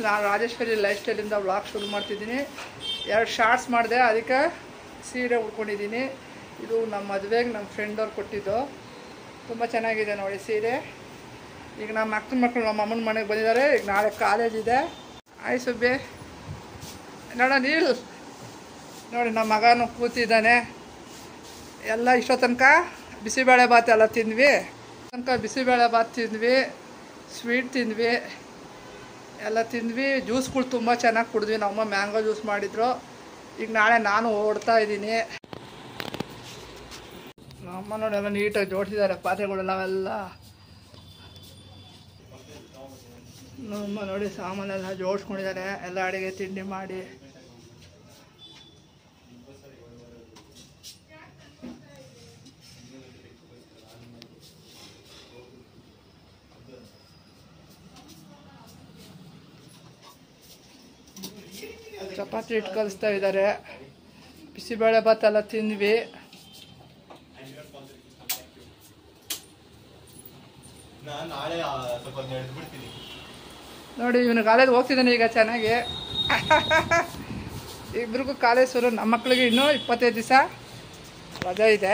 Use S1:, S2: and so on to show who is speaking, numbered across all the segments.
S1: ನಾನು Rajeshwari life ಸ್ಟೈಲಿಂದ vlog ಶುರು ಮಾಡ್ತಿದ್ದೀನಿ. 2 ಶಾರ್ಟ್ಸ್ ಮಾಡಿದೆ, ಅದಕ್ಕೆ ಸೀರೆ ಉಟ್ಕೊಂಡಿದ್ದೀನಿ. ಇದು ನಮ್ಮ ಮದುವೆಗೆ ನಮ್ಮ ಫ್ರೆಂಡ್ ಅವ್ರು ಕೊಟ್ಟಿದ್ದು. ತುಂಬ ಚೆನ್ನಾಗಿದೆ ನೋಡಿ ಸೀರೆ. ಈಗ ನಮ್ಮ ಅಕ್ಕನ ಮಕ್ಕಳು ನಮ್ಮ ಅಮ್ಮನ ಮನೆಗೆ ಬಂದಿದ್ದಾರೆ. ಈಗ ನಾಳೆ ಕಾಲೇಜ್ ಇದೆ. ಆಯ್ ಸುಬ್ಬಿ ನೋಡ ನೀಲ್ ನೋಡಿ, ನಮ್ಮ ಮಗನೂ ಕೂತಿದ್ದಾನೆ. ಎಲ್ಲ ಇಷ್ಟೋ ತನಕ ಬಿಸಿಬೇಳೆ ಭಾತ್ ಎಲ್ಲ ತಿಂದ್ವಿ. ಬಿಸಿಬೇಳೆ ಭಾತ್ ತಿಂದ್ವಿ, ಸ್ವೀಟ್ ತಿಂದ್ವಿ, ಎಲ್ಲ ತಿಂದ್ವಿ. ಜ್ಯೂಸ್ಗಳು ತುಂಬ ಚೆನ್ನಾಗಿ ಕುಡಿದ್ವಿ. ನಮ್ಮಮ್ಮ ಮ್ಯಾಂಗೋ ಜ್ಯೂಸ್ ಮಾಡಿದ್ರು. ಈಗ ನಾಳೆ ನಾನು ಓಡ್ತಾ ಇದ್ದೀನಿ. ನಮ್ಮಮ್ಮ ನೋಡಿ ಎಲ್ಲ ನೀಟಾಗಿ ಜೋಡಿಸಿದ್ದಾರೆ ಪಾತ್ರೆಗಳು ನಾವೆಲ್ಲ. ನಮ್ಮಮ್ಮ ನೋಡಿ ಸಾಮಾನೆಲ್ಲ ಜೋಡಿಸ್ಕೊಂಡಿದ್ದಾರೆ, ಎಲ್ಲ ಅಡುಗೆ ತಿಂಡಿ ಮಾಡಿ. ಚಪಾತಿ ಹಿಟ್ಟು ಕಲಿಸ್ತಾ ಇದ್ದಾರೆ. ಬಿಸಿಬೇಳೆ ಭಾತ್ ಎಲ್ಲ ತಿಂದ್ವಿ. ನೋಡಿ ಇವನು ಕಾಲೇಜ್ ಹೋಗ್ತಿದ್ದಾನೆ ಈಗ ಚೆನ್ನಾಗಿ. ಇಬ್ರಿಗೂ ಕಾಲೇಜ್ ಶುರು. ನಮ್ಮ ಮಕ್ಕಳಿಗೆ ಇನ್ನೂ 25 ದಿವಸ ರಜೆ ಇದೆ.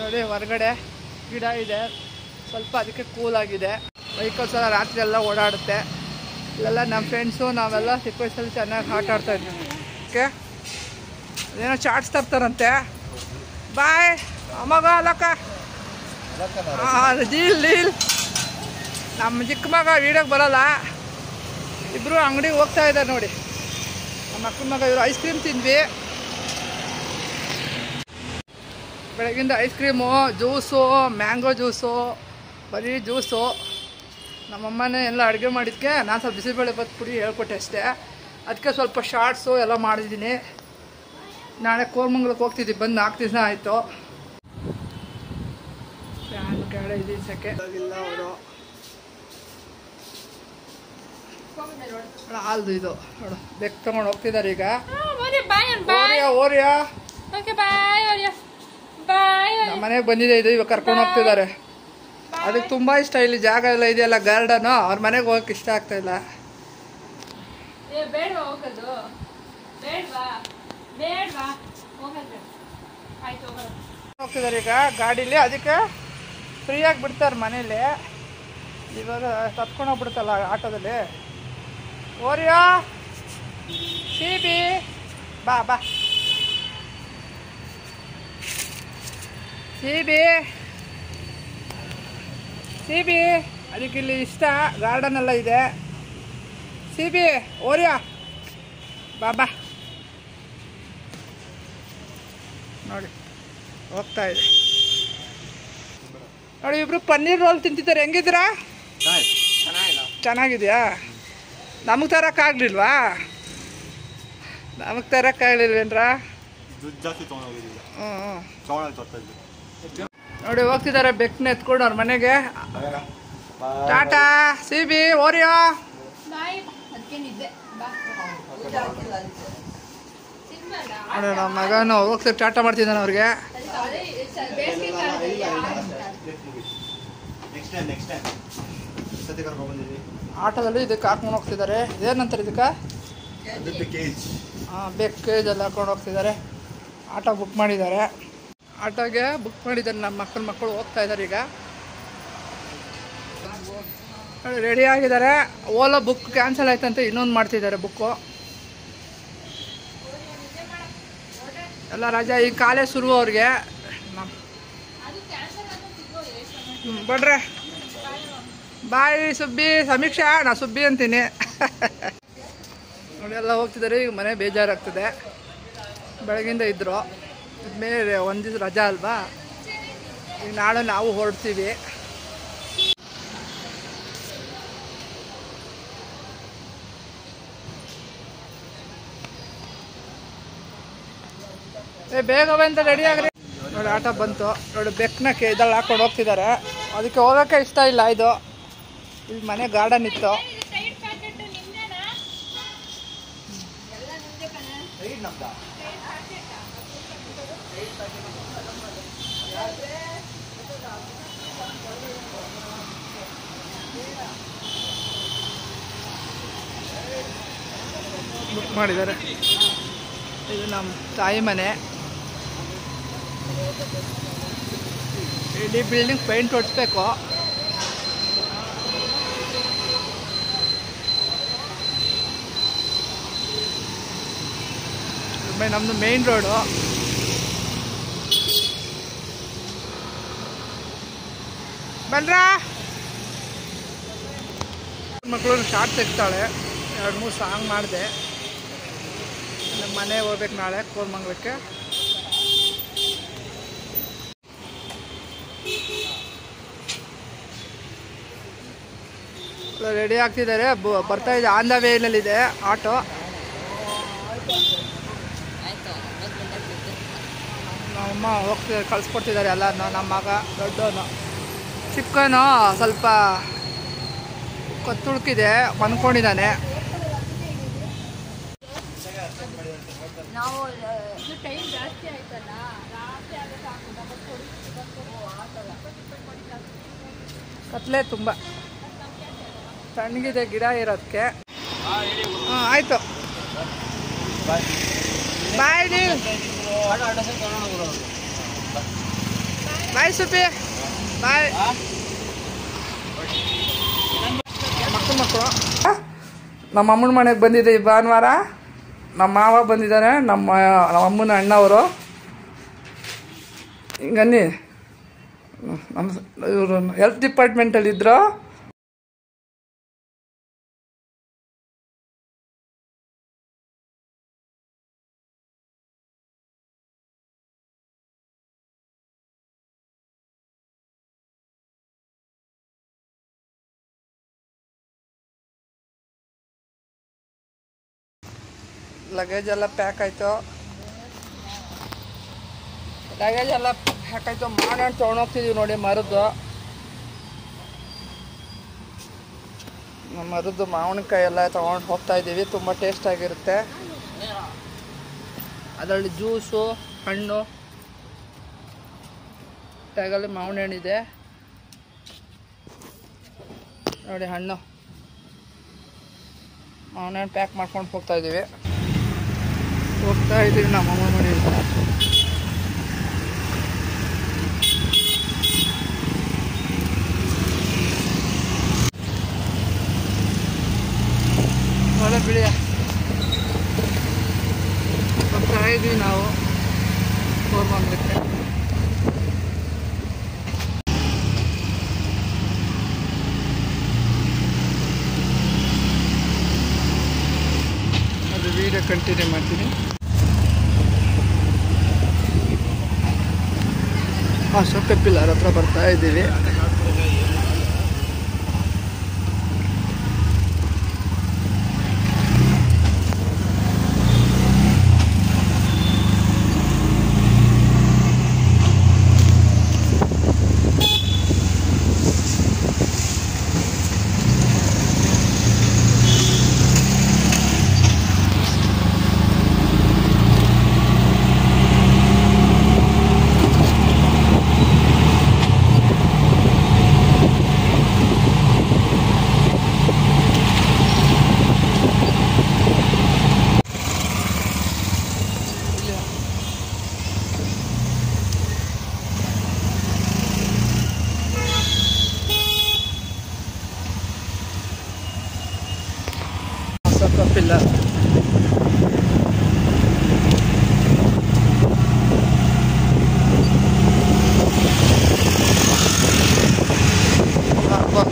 S1: ನೋಡಿ ಹೊರಗಡೆ ಗಿಡ ಇದೆ ಸ್ವಲ್ಪ, ಅದಕ್ಕೆ ಕೂಲಾಗಿದೆ. ವೆಹಿಕಲ್ಸ್ ಎಲ್ಲ ರಾತ್ರಿ ಎಲ್ಲ ಓಡಾಡುತ್ತೆ. ಇಲ್ಲೆಲ್ಲ ನಮ್ಮ ಫ್ರೆಂಡ್ಸು ನಾವೆಲ್ಲ ಚಿಕ್ಕ ವಯಸ್ಸಲ್ಲಿ ಚೆನ್ನಾಗಿ ಆಟ ಆಡ್ತಾಯಿದ್ವಿ. ಓಕೆ, ಅದೇನೋ ಚಾಟ್ಸ್ ತರ್ತಾರಂತೆ. ಬಾಯ್ ಅಮ್ಮಗ ಅಲ್ಲಕ್ಕ. ಡೀಲ್ ನಮ್ಮ ಚಿಕ್ಕ ಮಗ ವೀಡಿಯೋಗೆ ಬರೋಲ್ಲ. ಇಬ್ಬರು ಅಂಗಡಿಗೆ ಹೋಗ್ತಾ ಇದ್ದಾರೆ ನೋಡಿ. ನಮ್ಮ ಅಕ್ಕನ ಮಗ ಇವರು ಐಸ್ ಕ್ರೀಮ್ ತಿಂದ್ವಿ. ಬೆಳಗಿಂದ ice cream, juice, mango juice, ಬರೀ ಜ್ಯೂಸು. ನಮ್ಮಮ್ಮನೇ ಎಲ್ಲ ಅಡುಗೆ ಮಾಡಿದ್ದಕ್ಕೆ ನಾನು ಸ್ವಲ್ಪ ಬಿಸಿಬೇಳೆ ಭಾತ್ ಪುಡಿ ಹೇಳ್ಕೊಟ್ಟೆ ಅಷ್ಟೇ. ಅದಕ್ಕೆ ಸ್ವಲ್ಪ ಶಾರ್ಟ್ಸು ಎಲ್ಲ ಮಾಡಿದ್ದೀನಿ. ನಾಳೆ ಕೋರಮಂಗಲಕ್ಕೆ ಹೋಗ್ತಿದ್ದೀವಿ, ಬಂದು 4 ದಿವಸ ಆಯಿತು. ಫ್ಯಾನ್ ಕೆಳಗೆ ದಿವಸಕ್ಕೆ ಇಲ್ಲ ಅವರು. ಹಾಲ್ದು ಇದು ನೋಡು, ಬೆಕ್ ತೊಗೊಂಡು ಹೋಗ್ತಿದ್ದಾರೆ ಈಗ. ಓರಿಯಾ ನಮ್ಮ ಮನೆಗೆ ಬಂದಿದೆ ಇದು, ಇವಾಗ ಕರ್ಕೊಂಡು ಹೋಗ್ತಿದ್ದಾರೆ. ಅದಕ್ಕೆ ತುಂಬ ಇಷ್ಟ. ಇಲ್ಲಿ ಜಾಗ ಎಲ್ಲ ಇದೆಯಲ್ಲ, ಗಾರ್ಡನು. ಅವ್ರ ಮನೆಗೆ ಹೋಗಕ್ಕೆ ಇಷ್ಟ ಆಗ್ತಾ ಇಲ್ಲ. ಹೋಗ್ತಿದ್ದಾರೆ ಈಗ ಗಾಡೀಲಿ, ಅದಕ್ಕೆ ಫ್ರೀಯಾಗಿ ಬಿಡ್ತಾರೆ ಮನೇಲಿ. ಇವಾಗ ತತ್ಕೊಂಡು ಹೋಗ್ಬಿಡುತ್ತಲ್ಲ ಆಟೋದಲ್ಲಿ. ಓರಿಯೋ ಸಿಬಿ ಬಾ ಬಾ ಸಿಬಿ ಸಿಬಿ. ಅದಕ್ಕೆ ಇಲ್ಲಿ ಇಷ್ಟ, ಗಾರ್ಡನ್ ಎಲ್ಲ ಇದೆ. ಸಿಬಿ ಓರಿಯಾ ಬಾಬಾ ನೋಡಿ ಹೋಗ್ತಾ ಇದೆ ನೋಡಿ. ಇಬ್ರು ಪನ್ನೀರ್ ರೋಲ್ ತಿಂತಿದ್ದಾರೆ. ಹೆಂಗಿದ್ದೀರಾ? ಚೆನ್ನಾಗಿದೆಯಾ? ನಮಗೆ ತರೋಕ್ಕಾಗಲಿಲ್ವಾ? ನಮಗೆ ತರೋಕ್ಕಾಗಲಿಲ್ವೇನ್ರ? ನೋಡಿ ಹೋಗ್ತಿದ್ದಾರೆ ಬೆಕ್ಕನ್ನ ಎತ್ಕೊಂಡು ಅವ್ರ ಮನೆಗೆ. ಟಾಟಾ ಸಿಬಿ ಓರಿಯೋ. ನೋಡಿ ನಮ್ಮ ಮಗನು ಹೋಗ್ತಾರೆ, ಟಾಟಾ ಮಾಡ್ತಿದ್ದಾನೆ ಅವ್ರಿಗೆ. ಆಟೋದಲ್ಲಿ ಇದಕ್ಕೆ ಹಾಕೊಂಡು ಹೋಗ್ತಿದ್ದಾರೆ. ಏನಂತಾರೆ ಇದಕ್ಕೆ? ಹಾಂ, ಬೆಕ್ ಕೇಜ್ ಎಲ್ಲ ಹಾಕೊಂಡು ಹೋಗ್ತಿದ್ದಾರೆ. ಆಟೋ ಬುಕ್ ಮಾಡಿದ್ದಾರೆ. ಆಟೋಗೆ ಬುಕ್ ಮಾಡಿದ್ದಾರೆ. ನಮ್ಮ ಮಕ್ಕಳು ಹೋಗ್ತಾ ಇದ್ದಾರೆ ಈಗ. ರೆಡಿ ಆಗಿದ್ದಾರೆ. ಓಲೋ ಬುಕ್ ಕ್ಯಾನ್ಸಲ್ ಆಯ್ತಂತೆ, ಇನ್ನೊಂದು ಮಾಡ್ತಿದ್ದಾರೆ ಬುಕ್ಕು. ಎಲ್ಲ ರಜಾ, ಈಗ ಕಾಲೇಜ್ ಶುರು ಅವ್ರಿಗೆ. ಬಡ್ರೆ ಬಾಯ್ ಸುಬ್ಬಿ, ಸಮೀಕ್ಷಾ. ನಾ ಸುಬ್ಬಿ ಅಂತೀನಿ. ನೋಡಿ ಎಲ್ಲ ಹೋಗ್ತಿದ್ದಾರೆ. ಈಗ ಮನೆ ಬೇಜಾರಾಗ್ತದೆ. ಬೆಳಗಿಂದ ಇದ್ದರು, ಮೇಲೆ ಒಂದು ದಿವಸ ರಜಾ ಅಲ್ವಾ. ಈಗ ನಾಳೆ ನಾವು ಹೊರಡ್ತೀವಿ. ಬೇಗ ಬಂತ ರೆಡಿ ಆಗ್ರಿ. ನೋಡಿ ಆಟೋ ಬಂತು. ನೋಡಿ ಬೆಕ್ಕನ್ನ ಇದ್ರಲ್ಲಿ ಹಾಕೊಂಡು ಹೋಗ್ತಿದ್ದಾರೆ. ಅದಕ್ಕೆ ಹೋಗೋಕ್ಕೆ ಇಷ್ಟ ಇಲ್ಲ. ಇದು ಇಲ್ಲಿ ಮನೆ ಗಾರ್ಡನ್ ಇತ್ತು. ಬುಕ್ ಮಾಡಿದ್ದಾರೆ. ಇದು ನಮ್ಮ ತಾಯಿ ಮನೆ. ಇಡೀ ಬಿಲ್ಡಿಂಗ್ ಪೇಂಟ್ ಹೊಡಿಸ್ಬೇಕು. ನಮ್ಮದು ಮೇನ್ ರೋಡು. ಬನ್ರಾ ಮಕ್ಕಳು ಶಾರ್ಟ್ ತೆಗ್ತಾಳೆ. 2-3 ಸಾಂಗ್ ಮಾಡಿದೆ. ನಮ್ಮ ಮನೆಗೆ ಹೋಗ್ಬೇಕು ನಾಳೆ ಕೋರಮಂಗಲಕ್ಕೆ. ರೆಡಿ ಆಗ್ತಿದ್ದಾರೆ. ಬರ್ತಾ ಇದೆ, ಆನ್ ದ ವೇನಲ್ಲಿದೆ ಆಟೋ. ನಮ್ಮಮ್ಮ ಹೋಗ್ತಿದ್ದಾರೆ, ಕಳಿಸ್ಕೊಡ್ತಿದ್ದಾರೆ ಎಲ್ಲ. ನಮ್ಮ ಮಗ ದೊಡ್ಡವನು, ಚಿಕ್ಕವನು ಸ್ವಲ್ಪ ಕತ್ತುಳ್ಕಿದೆ, ಮನ್ಕೊಂಡಿದ್ದಾನೆ. ಕತ್ಲೆ ತುಂಬ ತಣ್ಣಗಿದೆ ಗಿಡ ಇರೋದಕ್ಕೆ. ಹಾಂ ಆಯಿತು, ಬಾಯ್. ನೀವು ಬಾಯ್ ಸುಪಿ, ಬಾಯ್. ಮಕ್ಕಳು ನಮ್ಮ ಅಮ್ಮನ ಮನೆಗೆ ಬಂದಿದೆ ಈ ಭಾನುವಾರ. ನಮ್ಮ ಮಾವ ಬಂದಿದ್ದಾರೆ, ನಮ್ಮ ಅಮ್ಮನ ಅಣ್ಣವರು. ಹಿಂಗನ್ನಿ ನಮ್ಮ ಇವರು ಹೆಲ್ತ್ ಡಿಪಾರ್ಟ್ಮೆಂಟಲ್ಲಿದ್ದರು. ಲಗೇಜ್ ಎಲ್ಲ ಪ್ಯಾಕ್ ಆಯಿತು. ಮಾಡೋಣ ತೊಗೊಂಡೋಗ್ತಿದ್ದೀವಿ ನೋಡಿ. ಮರದ್ದು ಮಾವಿನಕಾಯಿ ಎಲ್ಲ ತೊಗೊಂಡು ಹೋಗ್ತಾ ಇದ್ದೀವಿ. ತುಂಬ ಟೇಸ್ಟಾಗಿರುತ್ತೆ. ಅದರಲ್ಲಿ ಜ್ಯೂಸು, ಹಣ್ಣು, ಟ್ಯಾಗಲ್ಲಿ ಮಾವಿನ ಹಣ್ಣಿದೆ ನೋಡಿ. ಮಾವಿನ ಹಣ್ಣು ಪ್ಯಾಕ್ ಮಾಡ್ಕೊಂಡು ಹೋಗ್ತಾ ಇದ್ದೀವಿ ನಮ್ಮ ಅಮ್ಮ ಮನೆಯಿಂದ. ಒಳ್ಳೆ ಬಿಳಿಯ ಹೋಗ್ತಾ ಇದ್ದೀವಿ ನಾವು ಕೋರಮಂಗಲಕ್ಕೆ. ಅದು ವಿಡಿಯೋ ಕಂಟಿನ್ಯೂ ಮಾಡ್ತೀನಿ. ಅಶೋಕ ಪಿಲ್ಲರ್ ಹತ್ರ ಬರ್ತಾ ಇದ್ದೀವಿ. ಪಿಲ್ಲರ್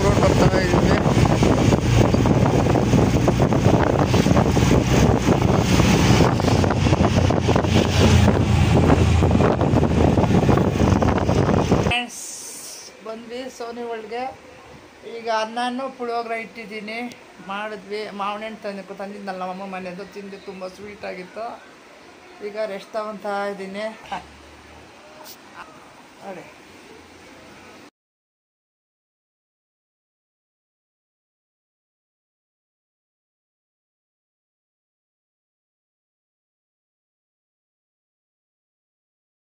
S1: ರೋಡ್ ಬರ್ತಾ ಇದ್ದೀವಿ. ಬಂದ್ವಿ ಸೋನಿ ವರ್ಲ್ಡ್ಗೆ. ಈಗ ಅನ್ನನೂ ಪುಳಿಯೋಗರೆ ಇಟ್ಟಿದ್ದೀನಿ, ಮಾಡಿದ್ವಿ. ಮಾವಿನ ಹಣ್ಣು ತಂದಿದ್ನಲ್ಲ ನಮ್ಮಮ್ಮ ಮನೆಯದು, ತಿಂದು ತುಂಬ ಸ್ವೀಟಾಗಿತ್ತು. ಈಗ ರೆಸ್ಟ್ ತಗೊತಾ ಇದ್ದೀನಿ ನೋಡಿ.